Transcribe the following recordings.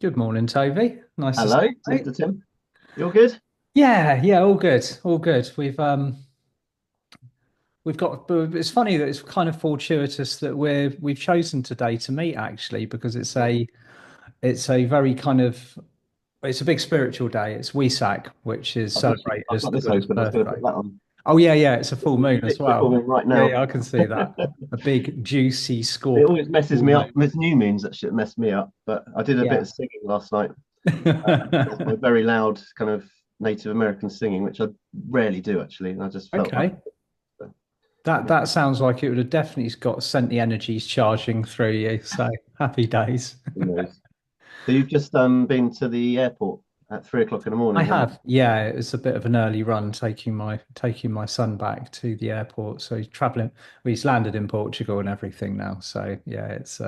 Good morning, Toby. Nice to see Hello, you, mate. Mr. Tim. You're good? Yeah, yeah, all good, all good. We've got. It's funny that it's kind of fortuitous that we've chosen today to meet actually because it's a very kind of it's a big spiritual day. It's Wesak, which is celebrated I've as got the this Buddha's open. I was going to birthday. put that on. Oh yeah, yeah, it's a full moon as Literally well. forming right Yeah, now. yeah, I can see that. A big juicy It Scorpio always messes full me up. moon. With new moons, that shit messed me up. But I did a bit Yeah. of singing last night. A very loud kind of Native American singing, which I rarely do actually. And I just felt like, Okay. That sounds like it would have definitely got sent the energies charging through you. So happy days. who knows. So you've just been to the airport at 3 o'clock in the I morning, have you? have, yeah. It's a bit of an early run taking my son back to the airport. So he's traveling. Well, he's landed in Portugal and everything now. So yeah, it's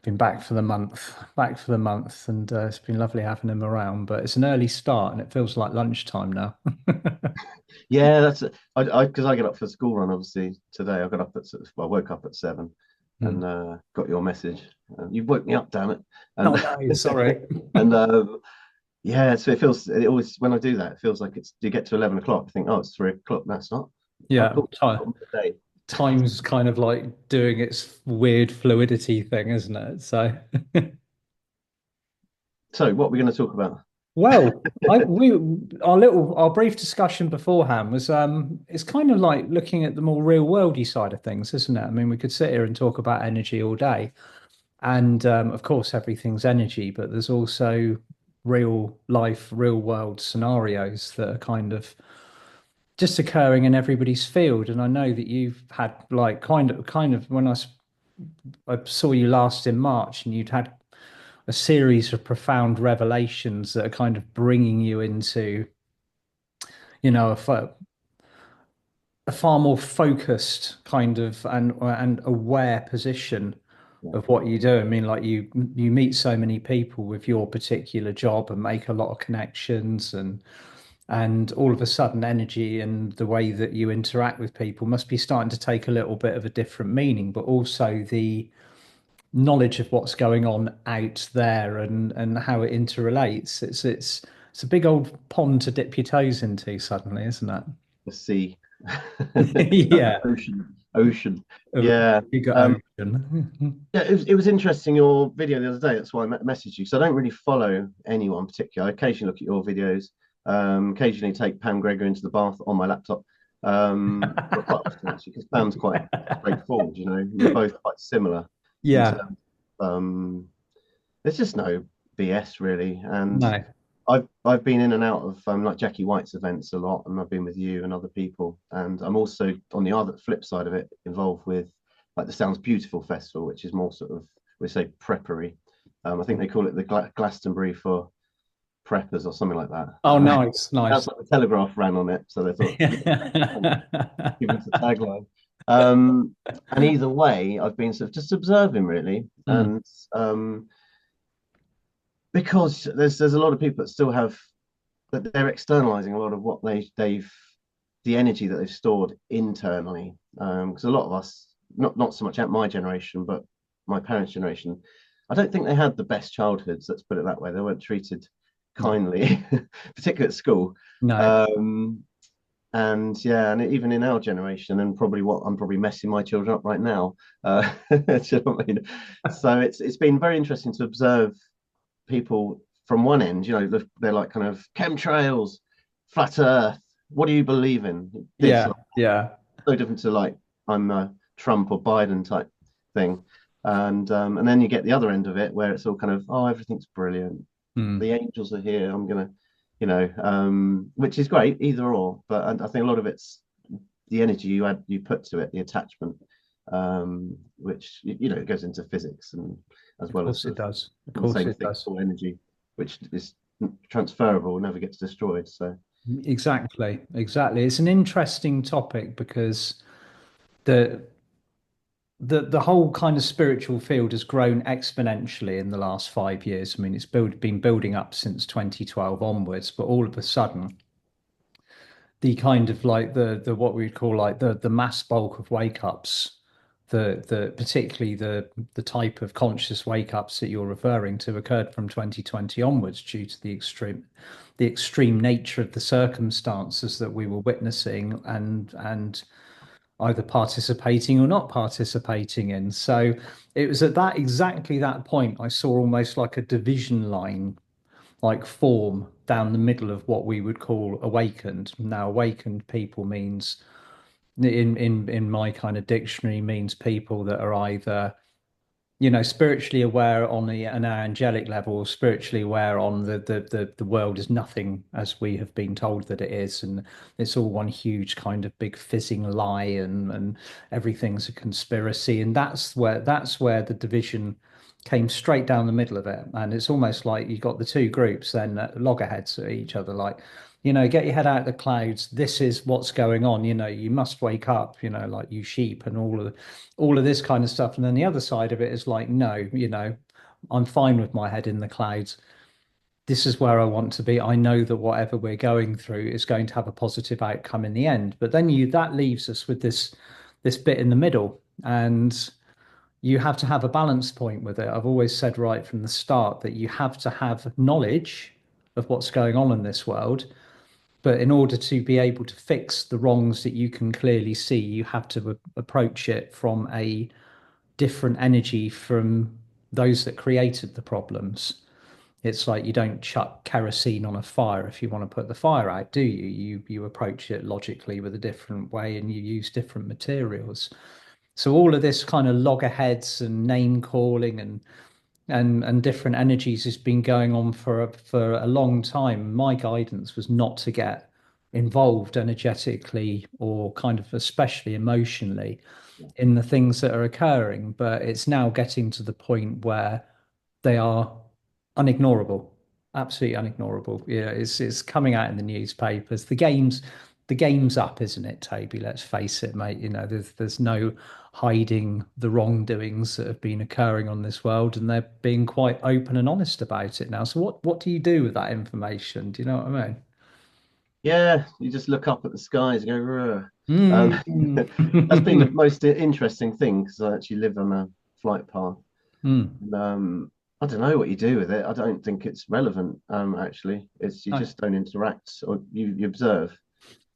been back for the month, and it's been lovely having him around. But it's an early start, and it feels like lunchtime now. Yeah, that's it. I because I get up for school run obviously today. I got up at well, I woke up at 7 Hmm. and got your message. You woke me up, damn it. And Oh no, sorry. and yeah, so it always when I do that, it feels like it's you get to 11 o'clock. I think, oh, it's 3 o'clock. No, it's not. I've Yeah, got the day. time's kind of like doing its weird fluidity thing, isn't it? So, So what we're going to talk about? well, our brief discussion beforehand was it's kind of like looking at the more real worldy side of things, isn't it? I mean, we could sit here and talk about energy all day, and of course, everything's energy, but there's also real life, real world scenarios that are kind of just occurring in everybody's field. And I know that you've had like kind of when I saw you last in March, and you'd had a series of profound revelations that are kind of bringing you into, you know, a far more focused kind of and aware position Yeah, of what you do. I mean, like you meet so many people with your particular job and make a lot of connections, and all of a sudden energy and the way that you interact with people must be starting to take a little bit of a different meaning, but also the knowledge of what's going on out there and how it interrelates. It's a big old pond to dip your toes into suddenly, isn't it? the sea, Yeah, ocean. a Yeah. bigger Um, ocean. Yeah, it was interesting your video the other day. That's why I messaged you. So I don't really follow anyone particular. I occasionally look at your videos. Occasionally take Pam Gregor into the bath on my laptop. Well, quite often actually, because Pam's quite straightforward. We're both quite similar in Yeah, terms. There's just no BS really, and no. I've been in and out of like Jackie White's events a lot, and I've been with you and other people, and I'm also on the other flip side of it involved with like the Sounds Beautiful Festival, which is more sort of we say preppery. I think they call it the Glastonbury for preppers or something like that. Oh, nice, That's nice. what the Telegraph ran on it, so they thought, yeah, give it a tagline. And either way, I've been sort of just observing really, Mm, and because there's a lot of people that still have that they're externalizing a lot of what they've the energy that they've stored internally. Because a lot of us, not so much at my generation, but my parents' generation, I don't think they had the best childhoods. Let's put it that way. They weren't treated no, kindly, particularly at school. no. Um, and yeah, and even in our generation, and probably what I'm probably messing my children up right now. Do you know what I mean? So it's been very interesting to observe people from one end, they're like kind of chemtrails, flat Earth. What do you believe in? This Yeah, yeah. so different to like I'm a Trump or Biden type thing, and then you get the other end of it where it's all kind of oh everything's brilliant, Mm. the angels are here. I'm gonna, which is great either or, but I think a lot of it's the energy you put to it, the attachment, which goes into physics and as Of well as course sort it of does. Of all the course same it things does. called energy, which is transferable, never gets destroyed. So Exactly, exactly. It's an interesting topic because the the whole kind of spiritual field has grown exponentially in the last 5 years. I mean, been building up since 2012 onwards, but all of a sudden, the kind of like the what we'd call like the mass bulk of wake ups the particularly the type of conscious wake ups that you're referring to occurred from 2020 onwards due to the extreme nature of the circumstances that we were witnessing and either participating or not participating in. So it was at that exactly that point I saw almost like a division line like form down the middle of what we would call awakened. Now, awakened people means in my kind of dictionary means people that are either spiritually aware on an angelic level, spiritually aware on the world is nothing as we have been told that it is, and it's all one huge kind of big fizzing lie, and everything's a conspiracy, and that's where the division came straight down the middle of it, and it's almost like you got the two groups then loggerheads at each other, like. Get your head out of the clouds. This is what's going on. You must wake up, like you sheep and all of this kind of stuff. And then the other side of it is like, no, I'm fine with my head in the clouds. This is where I want to be. I know that whatever we're going through is going to have a positive outcome in the end. But then that leaves us with this bit in the middle. And you have to have a balance point with it. I've always said right from the start that you have to have knowledge of what's going on in this world. But in order to be able to fix the wrongs that you can clearly see, you have to approach it from a different energy from those that created the problems. It's like you don't chuck kerosene on a fire if you want to put the fire out, do you? You approach it logically with a different way and you use different materials. So all of this kind of loggerheads and name calling and different energies has been going on for a long time. My guidance was not to get involved energetically or kind of especially emotionally in the things that are occurring, but it's now getting to the point where they are unignorable, absolutely unignorable. Yeah, it's coming out in the newspapers. The game's up, isn't it, Toby? Let's face it, mate. There's no hiding the wrongdoings that have been occurring on this world, and they're being quite open and honest about it now. So what do you do with that information? Do you know what I mean? Yeah, you just look up at the skies and go, "Rrr." Mm. That's been the most interesting thing because I actually live on a flight path. Mm. And, I don't know what you do with it. I don't think it's relevant. Actually, it's you No. just don't interact or you observe.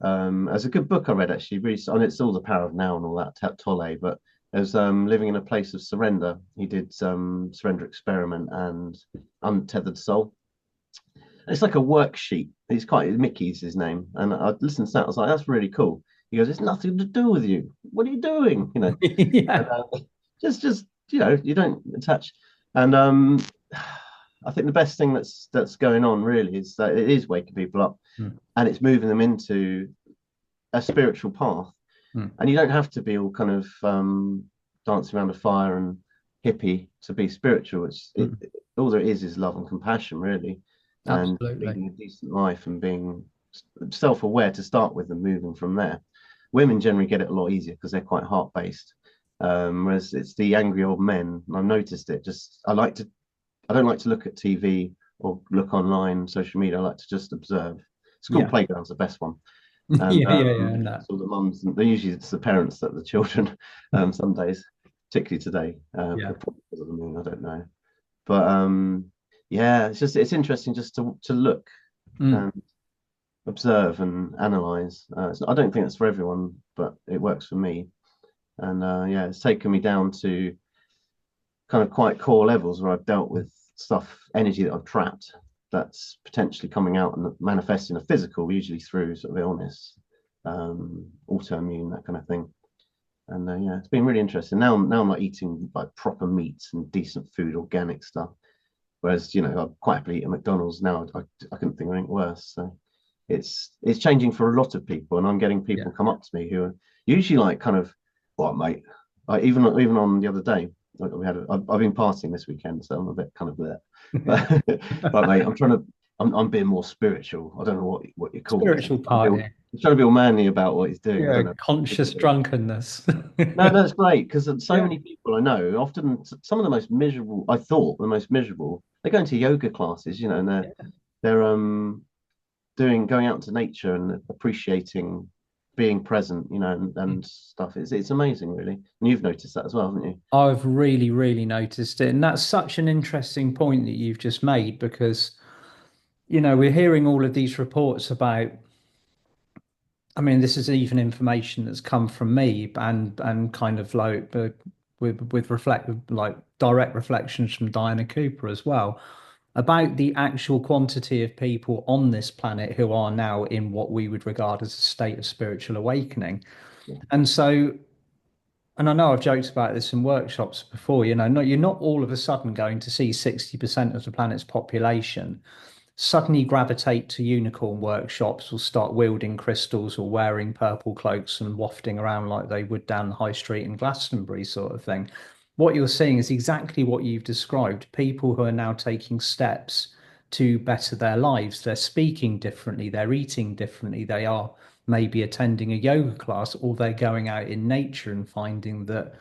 There's a good book I read actually, and it's all the power of now and all that Tolle, but there's Living in a Place of Surrender. He did Surrender Experiment and Untethered Soul. It's like a worksheet. He's quite Mickey's his name, and I listened to that. I was like, that's really cool. He goes, it's nothing to do with you. What are you doing? And, Yeah. just you don't attach. And I think the best thing that's going on really is that it is waking people up, Mm. and it's moving them into a spiritual path. Mm. And you don't have to be all kind of dancing around a fire and hippie to be spiritual. Mm. All there is love and compassion, really, and Absolutely. leading a decent life and being self-aware to start with and moving from there. Women generally get it a lot easier because they're quite heart-based, whereas it's the angry old men. I've noticed it. I don't like to look at TV or look online, social media. I like to just observe. School Yeah. playground's the best one. And Yeah, yeah, yeah. And that. so the mums, and usually it's the parents that the children, some days, particularly today, Yeah. probably because of the moon, I don't know. But yeah, it's interesting just to look Mm. and observe and analyze. I don't think it's for everyone, but it works for me. And yeah, it's taken me down to kind of quite core levels where I've dealt with stuff, energy that I've trapped that's potentially coming out and manifesting a physical, usually through sort of illness, autoimmune, that kind of thing. And yeah, it's been really interesting. Now I'm not eating like proper meats and decent food, organic stuff. Whereas, I'd quite happily eat at McDonald's now. I couldn't think of anything worse. So it's changing for a lot of people, and I'm getting Yeah. people come up to me who are usually like kind of, what, mate? Like even on the other day, like I've been partying this weekend, so I'm a bit kind of there. But mate, I'm being more spiritual. I don't know what you call it. Spiritual party. He's trying to be all manly about what he's doing. I Yeah. don't know. Conscious drunkenness. No, that's great because so Yeah. many people I know, often some of the most miserable, I thought the most miserable, they go into yoga classes, and they're going out into nature and appreciating. being present, and stuff. It's amazing, really. And you've noticed that as well, haven't you? I've really, really noticed it. And that's such an interesting point that you've just made because, we're hearing all of these reports about, I mean, this is even information that's come from me and kind of like with reflect like direct reflections from Diana Cooper as well about the actual quantity of people on this planet who are now in what we would regard as a state of spiritual awakening. Yeah. And so, and I know I've joked about this in workshops before, you're not all of a sudden going to see 60% of the planet's population suddenly gravitate to unicorn workshops or start wielding crystals or wearing purple cloaks and wafting around like they would down the high street in Glastonbury, sort of thing. What you're seeing is exactly what you've described. People who are now taking steps to better their lives. They're speaking differently, they're eating differently, they are maybe attending a yoga class, or they're going out in nature and finding that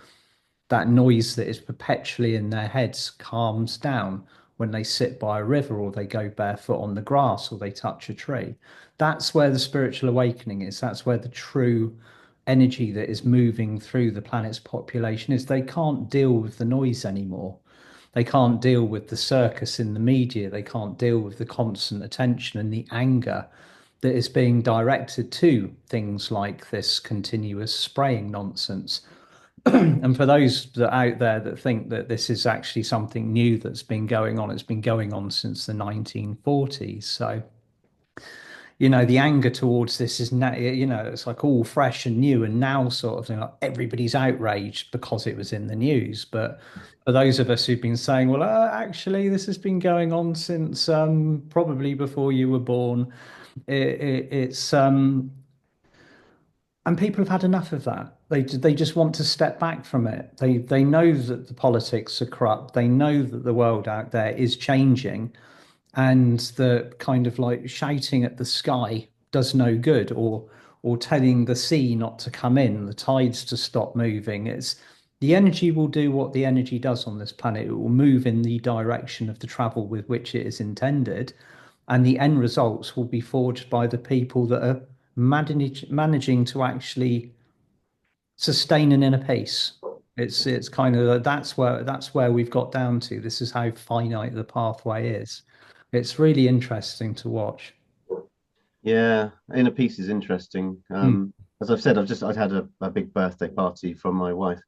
that noise that is perpetually in their heads calms down when they sit by a river or they go barefoot on the grass or they touch a tree. That's where the spiritual awakening is. That's where the true energy that is moving through the planet's population is. They can't deal with the noise anymore. They can't deal with the circus in the media. They can't deal with the constant attention and the anger that is being directed to things like this continuous spraying nonsense. And for those that out there that think that this is actually something new that's been going on, it's been going on since the 1940s. So, the anger towards this is now, it's like all fresh and new and now sort of thing. Like everybody's outraged because it was in the news. But for those of us who've been saying, well, actually, this has been going on since probably before you were born, it's and people have had enough of that. They just want to step back from it. They know that the politics are corrupt. They know that the world out there is changing, and the kind of like shouting at the sky does no good, or telling the sea not to come in, the tides to stop moving. It's the energy will do what the energy does on this planet. It will move in the direction of the travel with which it is intended, and the end results will be forged by the people that are managing to actually sustain an inner peace. It's kind of that's where we've got down to. This is how finite the pathway is. It's really interesting to watch. Yeah, inner peace is interesting. Mm, As I've said, I'd had a big birthday party from my wife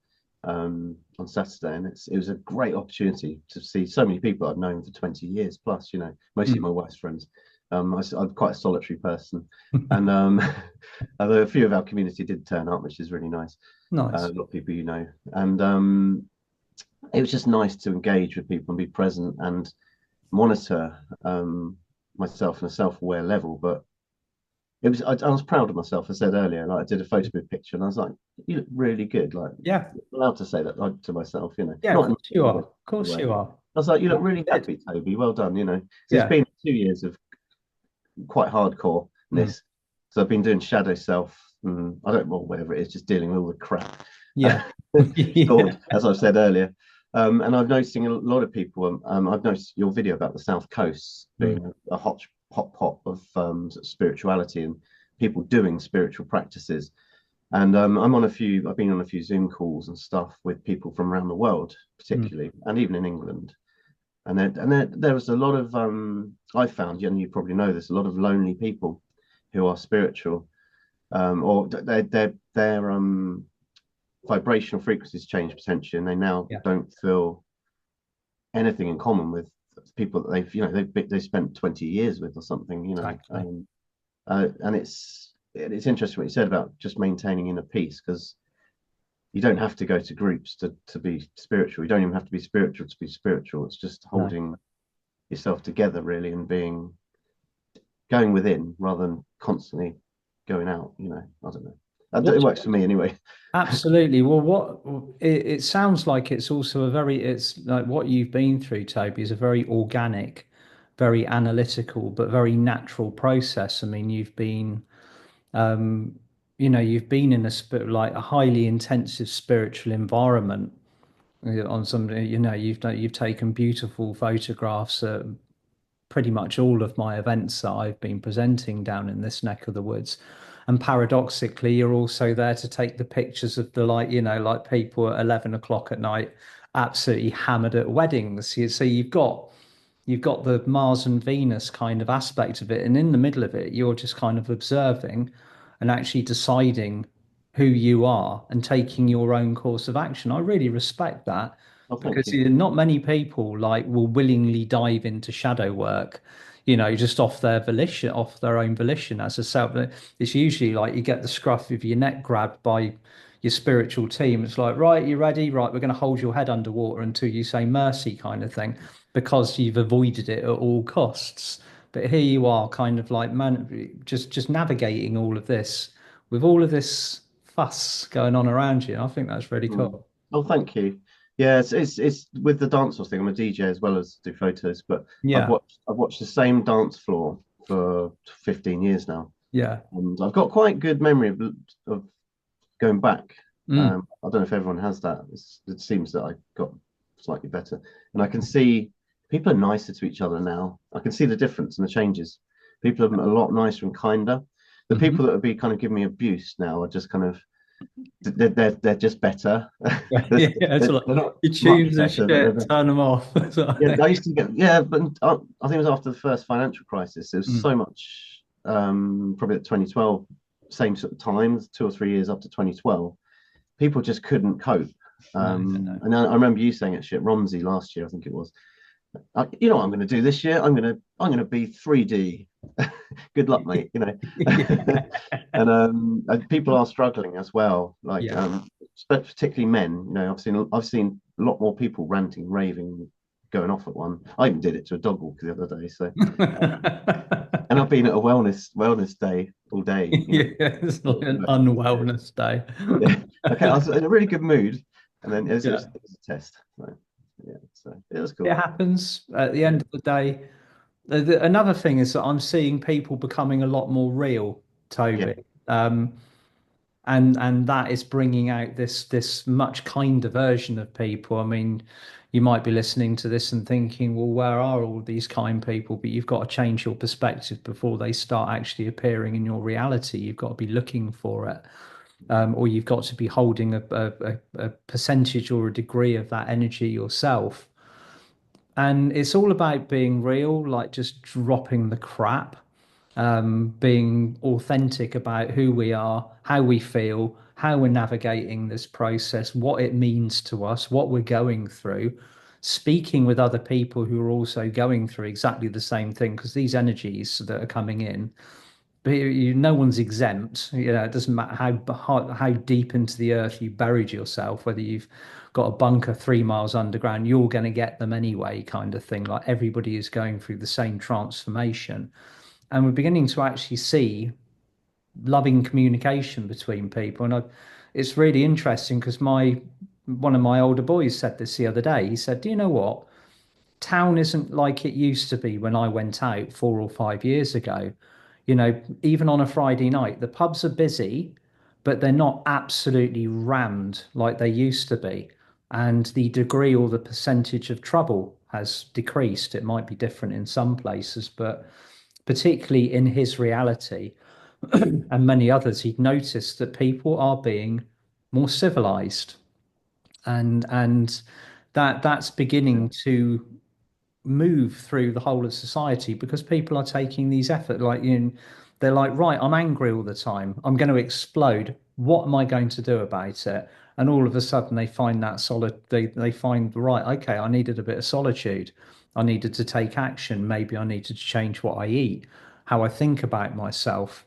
on Saturday, and it was a great opportunity to see so many people I've known for 20 years plus. Mostly mm. my wife's friends. I'm quite a solitary person, and although a few of our community did turn up, which is really nice. A Nice. lot of people, and it was just nice to engage with people and be present and monitor myself on a self-aware level, but I was proud of myself. I said earlier, like I did a photo booth picture, and I was like, "You look really good." Like, Yeah. I'm allowed to say that like, to myself, Yeah, of not in course you are. a Of course way. you I are. was like, "You look You really did. happy, Toby. Well done." So it's Yeah. been 2 years of quite hardcore Mm. this. So I've been doing shadow self, and I don't know whatever it is, just dealing with all the crap Yeah. stored, Yeah. as I've said earlier. And I've noticing a lot of people. I've noticed your video about the South Coast Mm. being a hot pot of sort of spirituality and people doing spiritual practices. And I've been on a few Zoom calls and stuff with people from around the world, Mm. particularly, and even in England. And there was a lot of I found, and you probably know this, a lot of lonely people who are spiritual, or their vibrational frequencies change potentially, and they now Yeah. don't feel anything in common with people that they spent 20 years with or something, Exactly. and it's interesting what you said about just maintaining inner peace, because you don't have to go to groups to be spiritual. You don't even have to be spiritual to be spiritual. It's just No. holding yourself together really, and going within rather than constantly going out. I don't know. It What works for me anyway. Absolutely. Well, it sounds like it's also it's like what you've been through, Toby, is a very organic, very analytical, but very natural process. I mean, um, you've been in like a highly intensive spiritual environment on some, you've taken beautiful photographs at pretty much all of my events that I've been presenting down in this neck of the woods. And paradoxically, you're also there to take the pictures of the like, like people at 11 o'clock at night, absolutely hammered at weddings. So you've got the Mars and Venus kind of aspect of it, and in the middle of it, you're just kind of observing and actually deciding who you are and taking your own course of action. I really respect that Oh, thank because you. not many people like will willingly dive into shadow work, just off their volition, off their own volition as a self. It's usually like you get the scruff of your neck grabbed by your spiritual team. It's like, right, you ready? Right, we're going to hold your head underwater until you say mercy, kind of thing, because you've avoided it at all costs. But here you are, kind of like man, just navigating all of this with all of this fuss going on around you. I think that's really Mm. cool. Oh, thank you. Yeah, it's with the dance floor thing. I'm a DJ as well as do photos, but Yeah, I've watched the same dance floor for 15 years now, yeah. and I've got quite good memory of going back. Mm. I don't know if everyone has that. It seems that I got slightly better, and I can see people are nicer to each other now. I can see the difference and the changes. People are a lot nicer and kinder. The Hmm. people that would be kind of giving me abuse now are just kind of they're just better. Yeah, they're, it's like they're not your much tunes are better, but shit, turn them off. Sort of yeah, thing. I used to get but I think it was after the first financial crisis. There was Mm. so much, probably at 2012, same sort of times, 2 or 3 years up to 2012, people just couldn't cope. No, no, no. And I remember you saying it, shit, Romsey last year, I think it was. You know what I'm going to do this year? I'm going to be 3D. Good luck, mate. You know, and people are struggling as well. Like, Yeah. particularly men. You know, I've seen a lot more people ranting, raving, going off at one. I even did it to a dog walk the other day. So, and I've been at a wellness day all day. You Yeah, it's like an know, unwellness day. yeah. Okay, I was in a really good mood, and then Yeah. it was a test. So, yeah, so it was It cool. happens at the Yeah, end of the day. Another thing is that I'm seeing people becoming a lot more real, yeah, Toby. And that is bringing out this much kinder version of people. I mean, you might be listening to this and thinking, well, where are all these kind people? But you've got to change your perspective before they start actually appearing in your reality. You've got to be looking for it, or you've got to be holding a percentage or a degree of that energy yourself. And it's all about being real, like just dropping the crap, being authentic about who we are, how we feel, how we're navigating this process, what it means to us, what we're going through, speaking with other people who are also going through exactly the same thing, because these energies that are coming in, no one's exempt. It doesn't matter how deep into the earth you buried yourself, whether you've got a bunker 3 miles underground, you're going to get them anyway, kind of thing. Like everybody is going through the same transformation, and we're beginning to actually see loving communication between people. And it's really interesting because my one of my older boys said this the other day. He said, "Do you know what? Town isn't like it used to be when I went out 4 or 5 years ago. Even on a Friday night, the pubs are busy, but they're not absolutely rammed like they used to be. And the degree or the percentage of trouble has decreased. It might be different in some places, but particularly in his reality and many others, he'd noticed that people are being more civilized, and that's yeah, beginning to move through the whole of society because people are taking these efforts. They're like, right, I'm angry all the time. I'm going to explode. What am I going to do about it? And all of a sudden, they find that solid. They find right. Okay, I needed a bit of solitude. I needed to take action. Maybe I needed to change what I eat, how I think about myself.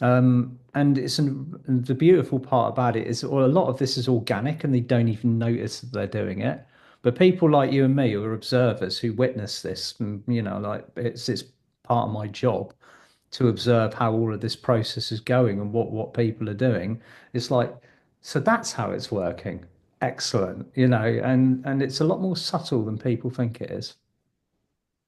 And the beautiful part about it is, well, a lot of this is organic and they don't even notice that they're doing it. But people like you and me who are observers who witness this, and, like it's part of my job to observe how all of this process is going and what people are doing. It's like, so that's how it's working. Excellent, and it's a lot more subtle than people think it is.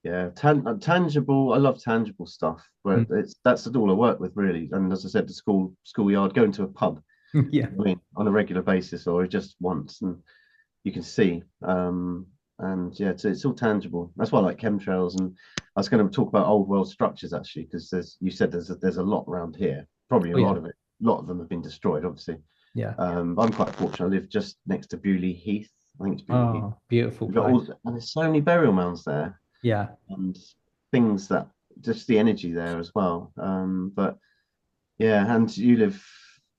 yeah. Tangible. I love tangible stuff, but Mm. that's all I work with really. And as I said, the schoolyard, going to a pub, Yeah. I mean, on a regular basis or just once, and you can see. And yeah, it's all tangible. That's why I like chemtrails. And I was going to talk about old world structures actually, because you said there's a lot around here, Probably Oh yeah, a lot of them have been destroyed, obviously. yeah. But I'm quite fortunate. I live just next to Bewley Heath. I think it's Bewley Heath. Oh, beautiful We've got all, place. and there's so many burial mounds there, Yeah. and things that just the energy there as well. But yeah, and you live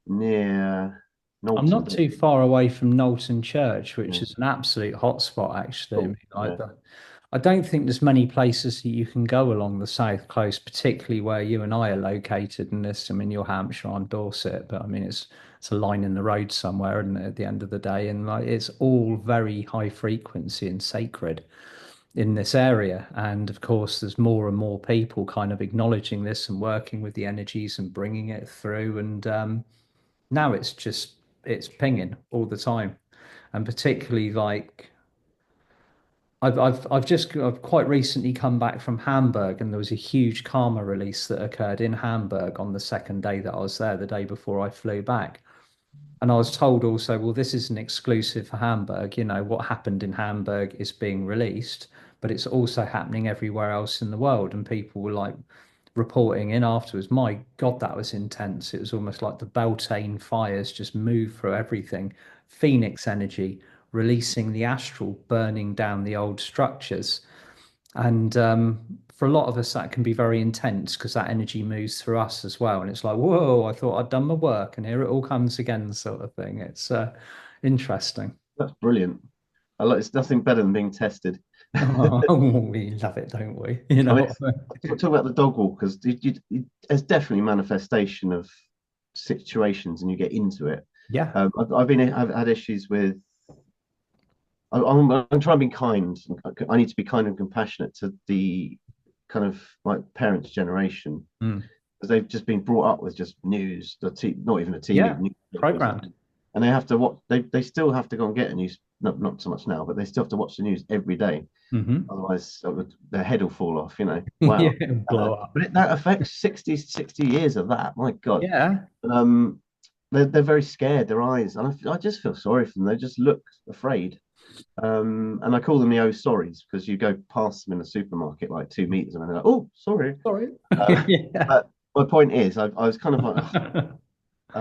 near I'm Nolton, not don't too far away from Nolton Church, which you? is an absolute hotspot, actually. I Cool. mean, Yeah. I don't think there's many places that you can go along the south coast, particularly where you and I are located in this. I mean, you're Hampshire, I'm Dorset, but I mean, it's a line in the road somewhere, isn't it, at the end of the day? And like, it's all very high frequency and sacred in this area. And of course, there's more and more people kind of acknowledging this and working with the energies and bringing it through. And now it's pinging all the time, and particularly like I've quite recently come back from Hamburg, and there was a huge karma release that occurred in Hamburg on the second day that I was there, the day before I flew back. And I was told also, well, this isn't exclusive for Hamburg. You know, what happened in Hamburg is being released, but it's also happening everywhere else in the world. And people were like reporting in afterwards, my God, that was intense. It was almost like the Beltane fires just moved through everything. Phoenix energy, releasing the astral, burning down the old structures. And for a lot of us, that can be very intense because that energy moves through us as well. And it's like, whoa, I thought I'd done my work, and here it all comes again, sort of thing. It's interesting. That's brilliant. I like it's nothing better than being tested. Oh, we love it, don't we? You I mean, know. talk about the dog walk because there's definitely manifestation of situations, and you get into it. Yeah. I've had issues with. I'm trying to be kind. I need to be kind and compassionate to the kind of like parents' generation Mm. because they've just been brought up with just news, not even a TV, Yeah. newspapers, Programmed. and they have to watch. They still have to go and get a news. Not so much now, but they still have to watch the news every day. Hmm. Otherwise, their head will fall off. Yeah. Wow. Blow up. But that affects 60 years of that. My God. Yeah. And, they're very scared. Their eyes, and I just feel sorry for them. They just look afraid. And I call them the oh sorries because you go past them in the supermarket like 2 meters and they're like, oh, sorry. Sorry. Yeah. But my point is, I was kind of like,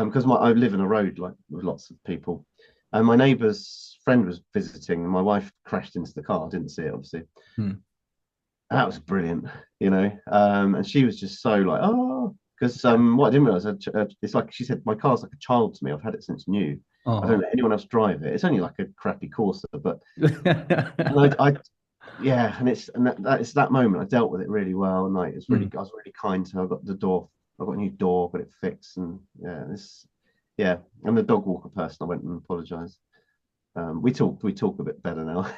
because I live in a road like with lots of people, and my neighbour's friend was visiting, and my wife crashed into the car. I didn't see it, obviously. Hmm. That was brilliant, and she was just so like, oh, because what I didn't realize, it's like she said, my car's like a child to me. I've had it since new. I don't Oh. let anyone else drive it. It's only like a crappy Corsa, but and yeah, and it's that moment I dealt with it really well, and like Hmm. I was really kind to her. I got a new door, got it fixed, and yeah, I'm the dog walker person. I went and apologized. We talk a bit better now,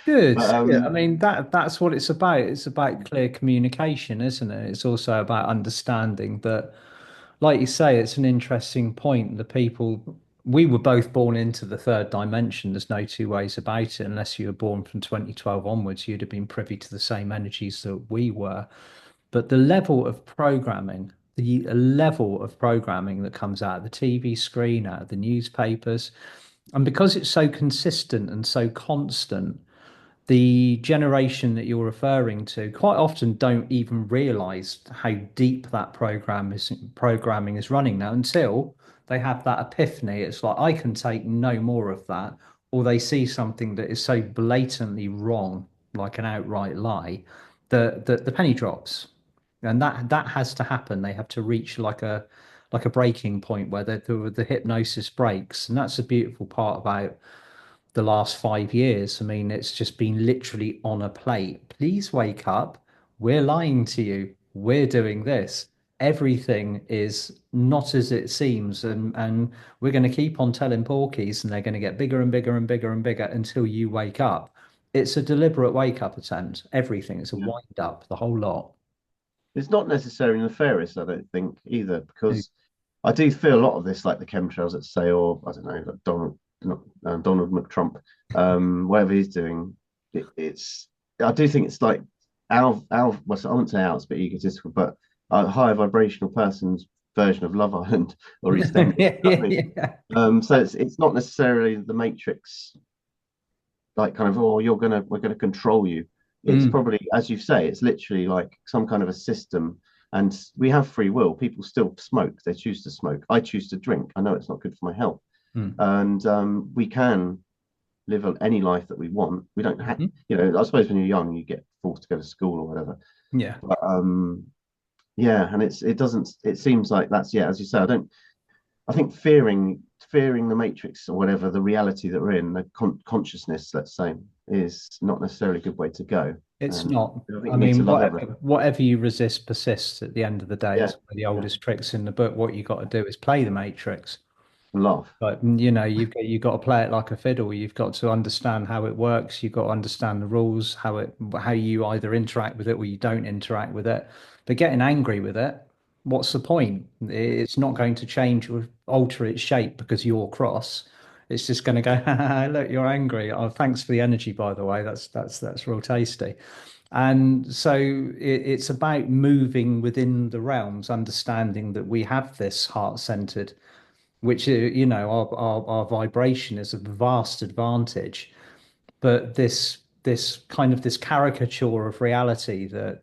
Good. but Yeah. I mean that's what it's about. It's about clear communication, isn't it? It's also about understanding that, like you say, it's an interesting point. The people we were both born into the third dimension. There's no two ways about it. Unless you were born from 2012 onwards, you'd have been privy to the same energies that we were. But the level of programming that comes out of the TV screen, out of the newspapers, and because it's so consistent and so constant, the generation that you're referring to quite often don't even realize how deep that programming is running now until they have that epiphany. It's like I can take no more of that, or they see something that is so blatantly wrong, like an outright lie, that the penny drops. And that has to happen. They have to reach like a breaking point where the hypnosis breaks. And that's the beautiful part about the last 5 years. I mean, it's just been literally on a plate. Please wake up. We're lying to you. We're doing this. Everything is not as it seems, and we're going to keep on telling porkies, and they're going to get bigger and bigger and bigger and bigger until you wake up. It's a deliberate wake up attempt. Everything. It's a yeah, wind up, the whole lot. it's not necessarily nefarious. I don't think either because I do feel a lot of this, like the chemtrails, let's say, or I don't know, like Donald McTrump, whatever he's doing. It's I do think it's like our well, I wouldn't say ours, but egotistical, but a higher vibrational person's version of Love Island or EastEnders. Yeah, I yeah, mean, yeah. so it's not necessarily the Matrix, like kind of, oh, we're gonna control you. It's Mm, probably, as you say, it's literally like some kind of a system. And we have free will. People still smoke. They choose to smoke. I choose to drink. I know it's not good for my health. Mm. And we can live any life that we want. We don't have, Mhm. I suppose when you're young, you get forced to go to school or whatever. Yeah. But yeah, and it doesn't, it seems like that's, yeah, as you say, I think fearing the matrix or whatever, the reality that we're in, the consciousness, let's say, is not necessarily a good way to go. It's And not. I think I you need to mean, love everything. whatever you resist persists at the end of the day. Yeah, It's one of the yeah, oldest tricks in the book. What you got to do is play the matrix. laugh. But you've got to play it like a fiddle. You've got to understand how it works. You've got to understand the rules, how you either interact with it or you don't interact with it. But getting angry with it, what's the point? It's not going to change or alter its shape because you're cross. It's just going to go, look, you're angry. Oh, thanks for the energy, by the way. That's real tasty. And so it's about moving within the realms, understanding that we have this heart-centered, which our vibration is a vast advantage, but this kind of this caricature of reality that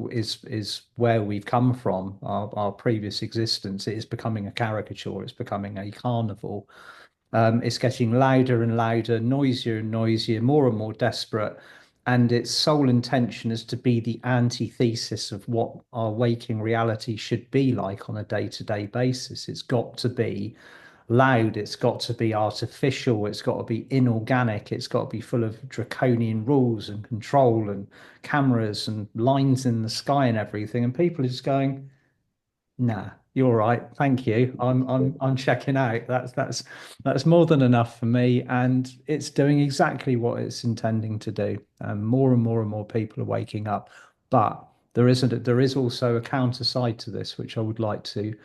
is where we've come from, our previous existence, it is becoming a caricature, it's becoming a carnival. It's getting louder and louder, noisier and noisier, more and more desperate. And its sole intention is to be the antithesis of what our waking reality should be like on a day-to-day basis. It's got to be loud, it's got to be artificial, it's got to be inorganic, it's got to be full of draconian rules and control and cameras and lines in the sky and everything. And people are just going, nah, you're right. Thank you. I'm checking out. That's more than enough for me, and it's doing exactly what it's intending to do. More and more and more people are waking up, but there is also a counter side to this, which I would like to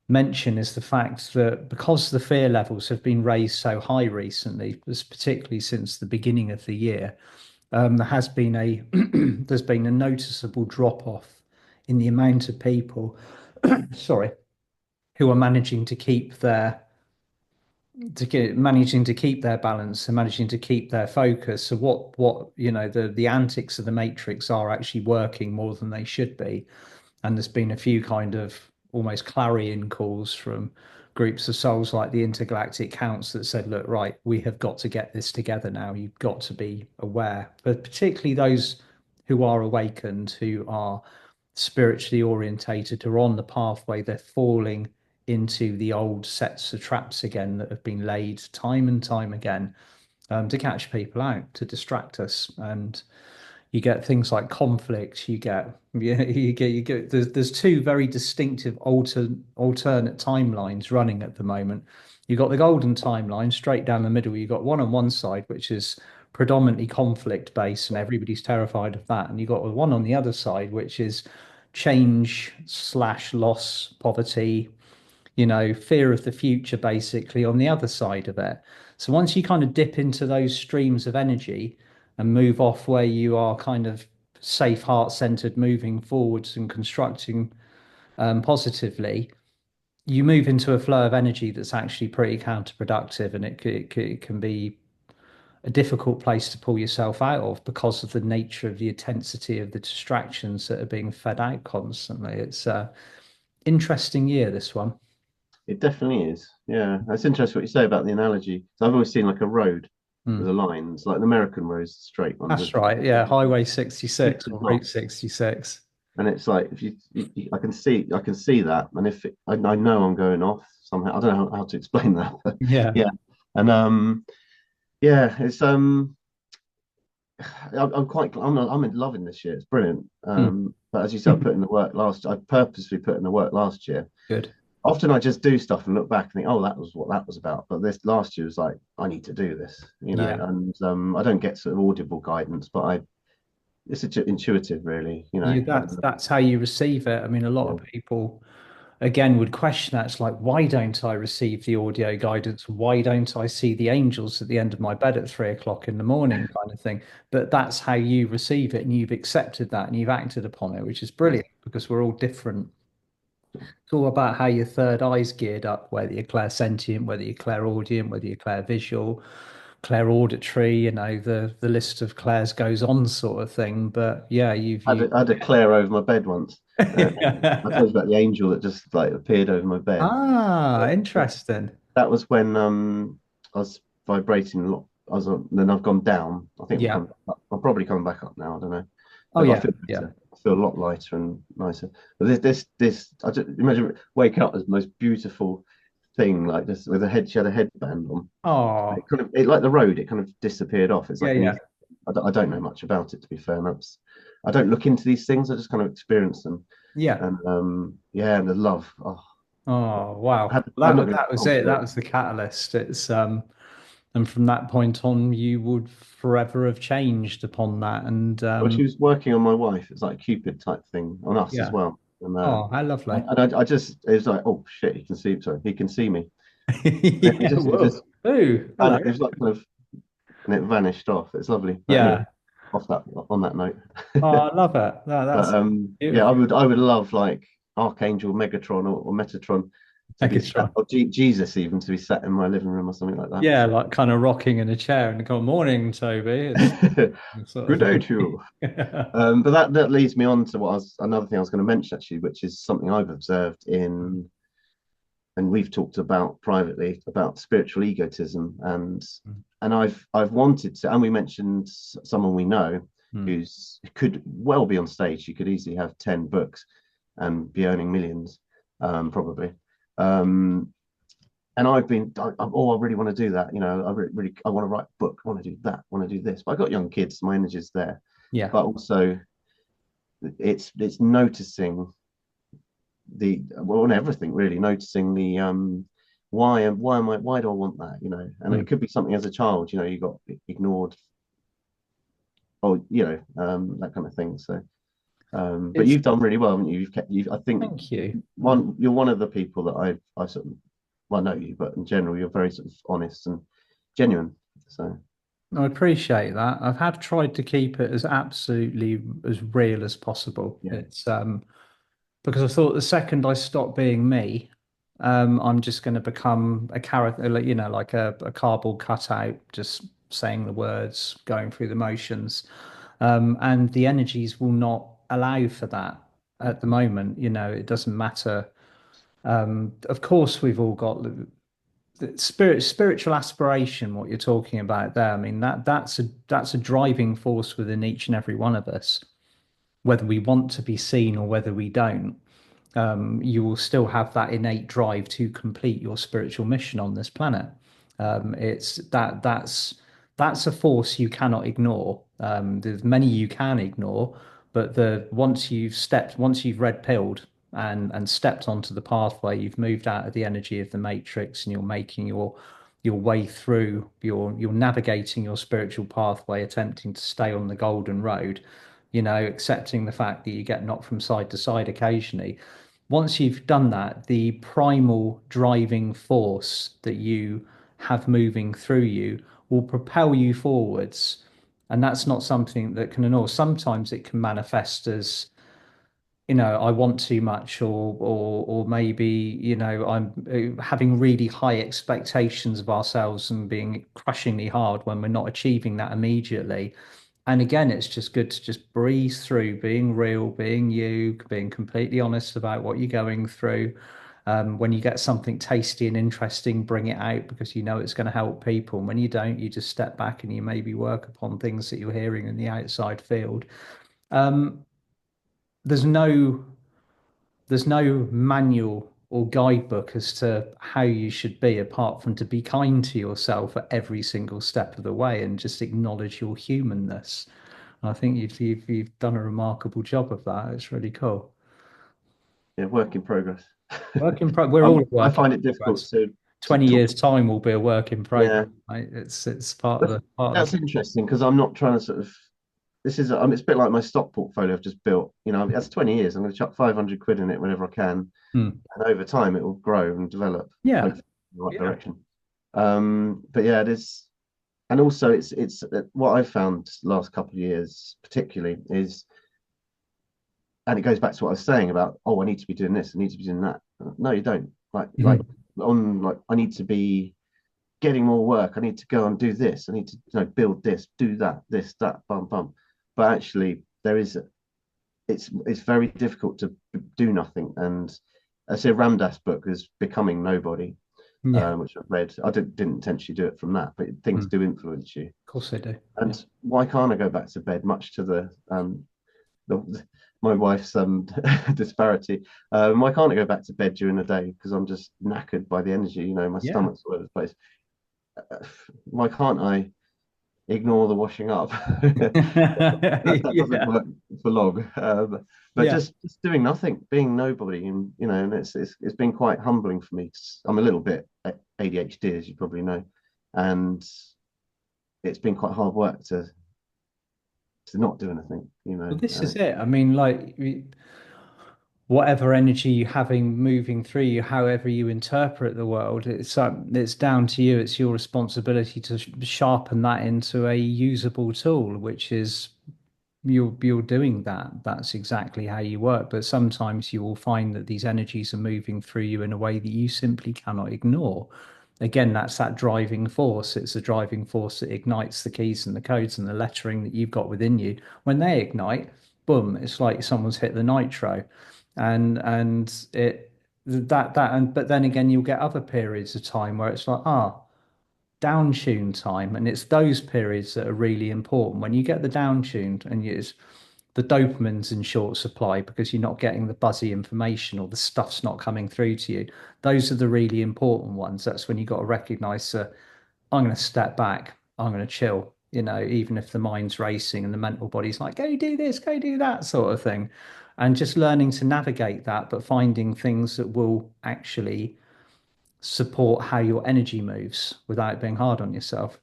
mention, is the fact that because the fear levels have been raised so high recently, particularly since the beginning of the year, there has been a there's been a noticeable drop off in the amount of people sorry, who are managing to keep their balance and managing to keep their focus. So the antics of the matrix are actually working more than they should be. And there's been a few kind of almost clarion calls from groups of souls like the intergalactic counts that said, look, right, we have got to get this together now. You've got to be aware, but particularly those who are awakened, who are spiritually orientated, who are on the pathway, they're falling into the old sets of traps again that have been laid time and time again, to catch people out, to distract us. And you get things like conflict. There's two very distinctive alternate timelines running at the moment. You've got the golden timeline straight down the middle. You've got one on one side, which is predominantly conflict based, and everybody's terrified of that. And you've got one on the other side, which is change slash loss, poverty, fear of the future, basically, on the other side of it. So once you kind of dip into those streams of energy and move off where you are kind of safe, heart-centered, moving forwards and constructing positively, you move into a flow of energy that's actually pretty counterproductive, and it can be a difficult place to pull yourself out of because of the nature of the intensity of the distractions that are being fed out constantly. It's a interesting year, this one. It definitely is. Yeah, that's interesting what you say about the analogy. So I've always seen like a road with Hmm. a line. It's like the American road's the straight one That's with right. Yeah, Highway peaks 66 and or Route drops. 66. And it's like if I can see that, and if I know I'm going off somehow. I don't know how to explain that, but Yeah. yeah, and yeah, it's I'm in loving this year. It's brilliant. Hmm. But as you said, I purposely put in the work last year. Good. Often I just do stuff and look back and think, oh, that was what that was about. But this last year was like, I need to do this, Yeah. and I don't get sort of audible guidance, but it's intuitive, really, That's how you receive it. I mean, a lot yeah, of people again would question that. It's like, why don't I receive the audio guidance? Why don't I see the angels at the end of my bed at 3 o'clock in the morning, kind of thing? But that's how you receive it, and you've accepted that and you've acted upon it, which is yeah. brilliant because we're all different. It's all about how your third eye's geared up, whether you're clairsentient, whether you're clairaudient, whether you're clairvisual, clairauditory, the list of clairs goes on, sort of thing. But yeah, I had a Claire over my bed once. Uh, I told you about the angel that just like appeared over my bed. Ah, That, interesting. that was when I was vibrating a lot. Then I've gone down. I think I'm Yeah. coming back up. I'm probably coming back up now. I don't know, Oh but I yeah, feel yeah. better. I feel a lot lighter and nicer. But this. I just imagine waking up as the most beautiful thing, like this with a head. She had a headband on. Oh, It like the road. It kind of disappeared off. It's yeah, like an yeah, ether. I don't know much about it, to be fair. And I don't look into these things. I just kind of experience them. yeah. And yeah, and the love. Oh, Oh, wow. I'm not That going to that was it. alter That it. was the catalyst. It's and from that point on, you would forever have changed upon that. And Well, she was working on my wife. It's like a Cupid type thing on us as yeah. well. And Oh, how lovely. I just it was like, oh shit, he can see. Sorry, he can see me. Yeah. It just Whoa. Ooh, hello. it was like kind of and it vanished off. It's lovely. But anyway, Yeah. off that on that note. Oh, I love it. But That's yeah, beautiful. I would love like Archangel Megatron or Metatron to be sat, Megatron. or Jesus even to be sat in my living room or something like that. Yeah, So like kind of rocking in a chair and go, morning, Toby. It's sort good of day to you. But that leads me on to another thing I was going to mention actually, which is something I've observed in, and we've talked about privately about spiritual egotism, and I've wanted to, and we mentioned someone we know Hmm. who's could well be on stage. She could easily have 10 books and be earning millions, probably. Um, and I really want to do that. You know, I want to write a book. I want to do that. I want to do this. But I got young kids. My energy's there, Yeah. but also it's noticing on everything really, noticing the why do I want that, you know? And Hmm. it could be something as a child, you know, you got ignored, or you know, that kind of thing. So but It's you've done really well, haven't you? I think thank you. you're one of the people that I sort of, well, I know you, but in general you're very sort of honest and genuine. So I appreciate that. I've have tried to keep it as absolutely as real as possible. yeah. It's because I thought the second I stop being me, I'm just going to become a character, like, like a cardboard cutout, just saying the words, going through the motions. And the energies will not allow for that at the moment. It doesn't matter. Of course, we've all got the spiritual aspiration, what you're talking about there. I mean, that's a driving force within each and every one of us, whether we want to be seen or whether we don't. You will still have that innate drive to complete your spiritual mission on this planet. That's a force you cannot ignore. There's many you can ignore, but the once you've red pilled and stepped onto the pathway, you've moved out of the energy of the matrix, and you're making your way through. You're navigating your spiritual pathway, attempting to stay on the golden road. Accepting the fact that you get knocked from side to side occasionally. Once you've done that, the primal driving force that you have moving through you will propel you forwards. And that's not something that can ignore. Sometimes it can manifest as, I want too much, or maybe, I'm having really high expectations of ourselves and being crushingly hard when we're not achieving that immediately. And again, it's just good to just breeze through being real, being you, being completely honest about what you're going through. When you get something tasty and interesting, bring it out because you know it's going to help people. And when you don't, you just step back and you maybe work upon things that you're hearing in the outside field. Um, there's no there's no manual or guidebook as to how you should be, apart from to be kind to yourself at every single step of the way and just acknowledge your humanness. I think you've done a remarkable job of that. It's really cool. Yeah, work in progress. We're all a I work in find it difficult progress. to 20 talk. years time will be a work in progress, Yeah, right? It's part of but the that's interesting because I'm not trying to sort of. This is it's a bit like my stock portfolio I've just built. You know, that's 20 years. I'm going to chuck 500 quid in it whenever I can, Hmm. and over time it will grow and develop, Yeah. hopefully in the right Yeah. direction. But yeah, it is, and also it's what I've found last couple of years particularly is, and it goes back to what I was saying about, oh, I need to be doing this, I need to be doing that. No, you don't. Like Mhm. on like I need to be getting more work. I need to go and do this. I need to build this, do that, this, that, bum bum. But actually, there is. it's very difficult to do nothing. And I say Ramdas book is Becoming Nobody, Yeah. which I've read. I didn't intentionally do it from that, but things Mm. do influence you. Of course they do. Yeah. And why can't I go back to bed? Much to the my wife's disparity. Why can't I go back to bed during the day? Because I'm just knackered by the energy. My Yeah. stomach's all over the place. Why can't I ignore the washing up? That doesn't Yeah. work for long. But Yeah. just doing nothing, being nobody, and it's been quite humbling for me. I'm a little bit ADHD, as you probably know, and it's been quite hard work to not do anything. Well, this is it. I mean, like whatever energy you're having moving through you, however you interpret the world, it's down to you. It's your responsibility to sharpen that into a usable tool, which is you're doing that. That's exactly how you work. But sometimes you will find that these energies are moving through you in a way that you simply cannot ignore. Again, that's that driving force. It's the driving force that ignites the keys and the codes and the lettering that you've got within you. When they ignite, boom, it's like someone's hit the nitro. And it that and but then again you'll get other periods of time where it's like, down tune time, and it's those periods that are really important. When you get the down tuned and it's the dopamine's in short supply because you're not getting the buzzy information or the stuff's not coming through to you. Those are the really important ones. That's when you got to recognize that I'm going to step back, I'm going to chill, even if the mind's racing and the mental body's like, go do this, go do that sort of thing. And just learning to navigate that, but finding things that will actually support how your energy moves without being hard on yourself.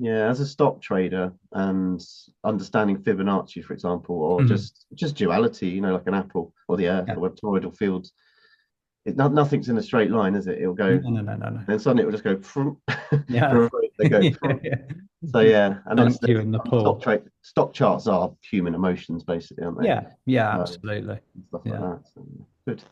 Yeah, as a stock trader and understanding Fibonacci, for example, or Mm. just duality, like an apple or the earth Yeah. or toroidal fields, nothing's in a straight line, is it? It'll go, No, no, no, no, no. then suddenly it will just go from Yeah. reverse, they go from. So yeah, and Dunk you in the pool. stock charts are human emotions basically, aren't they? Yeah. Yeah, Um, absolutely. and stuff like Yeah. that. So, good.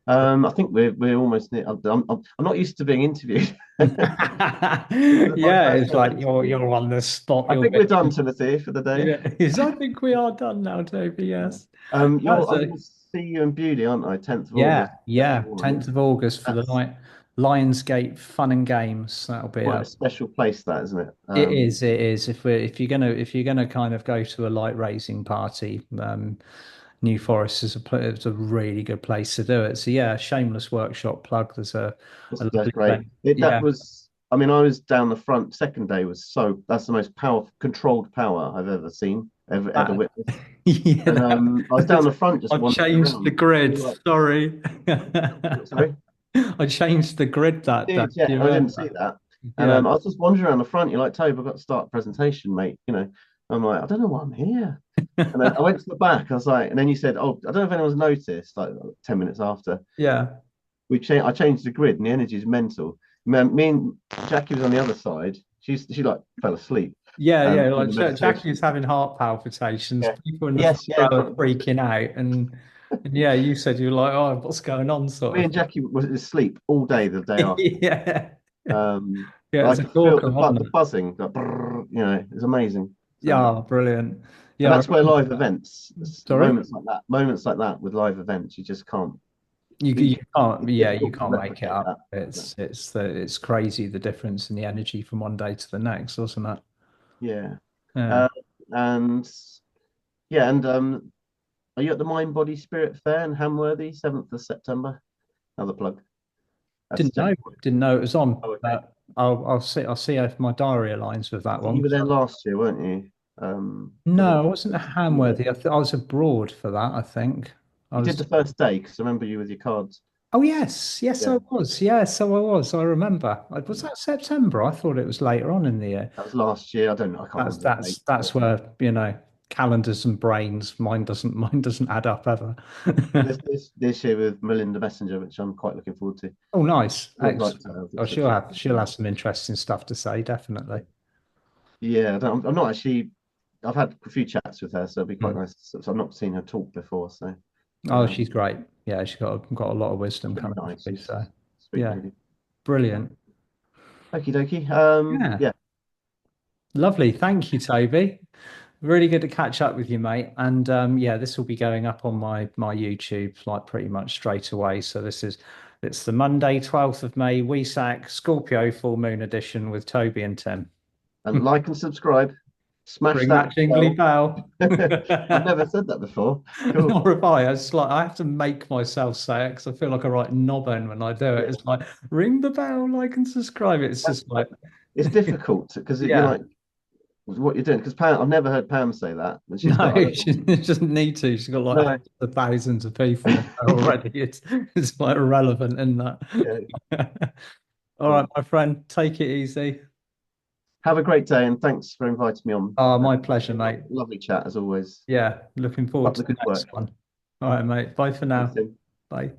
I think we're almost near. I'm not used to being interviewed. This is my Yeah, first it's ever like you're interview. you're on the spot. I You're think we're done, getting, Timothy, for the day. yeah. Yes, I think we are done now, Toby. Yeah. Yes. I'm That's going a to see you in Beauty, aren't I? 10th of Yeah, August, yeah. 1. 10th of August for the That's Lionsgate Fun and Games. That'll be quite a a special place, that, isn't it? It is. It is. If you're gonna kind of go to a light raising party, New Forest is it's a really good place to do it. So yeah, shameless workshop plug. There's a That's lovely great. event. That Yeah. was, I mean, I was down the front. Second day was that's the most powerful, controlled power I've ever seen, ever That, witnessed. yeah, And I was down the front just I've wandering changed the around. grid. You're like, Sorry. sorry? I changed the grid that day. Did, yeah, Do you I didn't remember? see that. And Yeah. I was just wandering around the front. You're like, Toby, I've got to start a presentation, mate. I'm like, I don't know why I'm here. And then I went to the back. I was like, and then you said, oh, I don't know if anyone's noticed, like 10 minutes after, Yeah. I changed the grid and the energy is mental. Me and Jackie was on the other side. She like fell asleep Yeah, yeah. in Like the meditation. Jackie's having heart palpitations. Yeah. People in the front Yes, yeah. row are freaking out, and yeah, you said you were like, "Oh, what's going on?" Sort Me of and Jackie was asleep all day the day thing. after. Yeah, yeah. But I It's a could feel corker, wasn't the it? buzzing, the brrr, it's amazing. So, Yeah, brilliant. and Yeah, I that's where remember live that. events, Sorry, moments like that with live events, you just can't. you can't. It's Yeah, you difficult to can't make it replicate up. that. It's crazy the difference in the energy from one day to the next, wasn't it? Yeah. Yeah. Uh, and yeah, and are you at the Mind Body Spirit Fair in Hamworthy, 7th of September? Another plug. That's Didn't Jack. know. Didn't know it was on. Oh, okay. But I'll see if my diary aligns with I that think you one. were there last year, weren't you? Was No, it? I wasn't at You were there. Hamworthy. I was abroad for that, I think. I You did the was. first day because I remember you with your cards. Oh, yes. Yes, I Yeah, was. Yes, so I was. I remember. Was that September? I thought it was later on in the year. that was last year. I don't know. I can't That's remember the that's date, that's but where, calendars and brains, mine doesn't add up ever. this year with Melinda Messenger, which I'm quite looking forward to. Oh, nice. Would like to Excellent. have. Oh, It's she'll such a have she'll have some interesting stuff to say, definitely. yeah. I'm not actually. I've had a few chats with her, so it'd be quite Mm. nice. So I've not seen her talk before, so Oh, she's um, great. Yeah, she's got a lot of she's wisdom really coming nice. through. She's So sweet yeah, lady. brilliant. Okie dokie. Yeah, Yeah. lovely. Thank you, Toby. Really good to catch up with you, mate. And yeah, this will be going up on my YouTube like pretty much straight away. So it's the Monday, 12th of May, Wesak Scorpio full moon edition with Toby and Tim. And like and subscribe. Smash Ring that that jingly bell. bell. I've never said that before. Cool. Nor have I. It's like I have to make myself say it because I feel like a right knobben when I do it. Yeah. It's like ring the bell, like and subscribe. It's just like It's difficult because you're yeah. like, what you're doing. Because Pam, I've never heard Pam say that. And she's No, got, I don't she know. doesn't need to. She's got like No. hundreds of thousands of people in there already. It's like irrelevant in Yeah, that. All right, cool. my friend, take it easy. Have a great day and thanks for inviting me on. Oh, my pleasure, mate. Lovely chat as always. Yeah, looking Keep forward up to the the good next work. one. All right, mate. Bye for Thanks, now. Tim. Bye.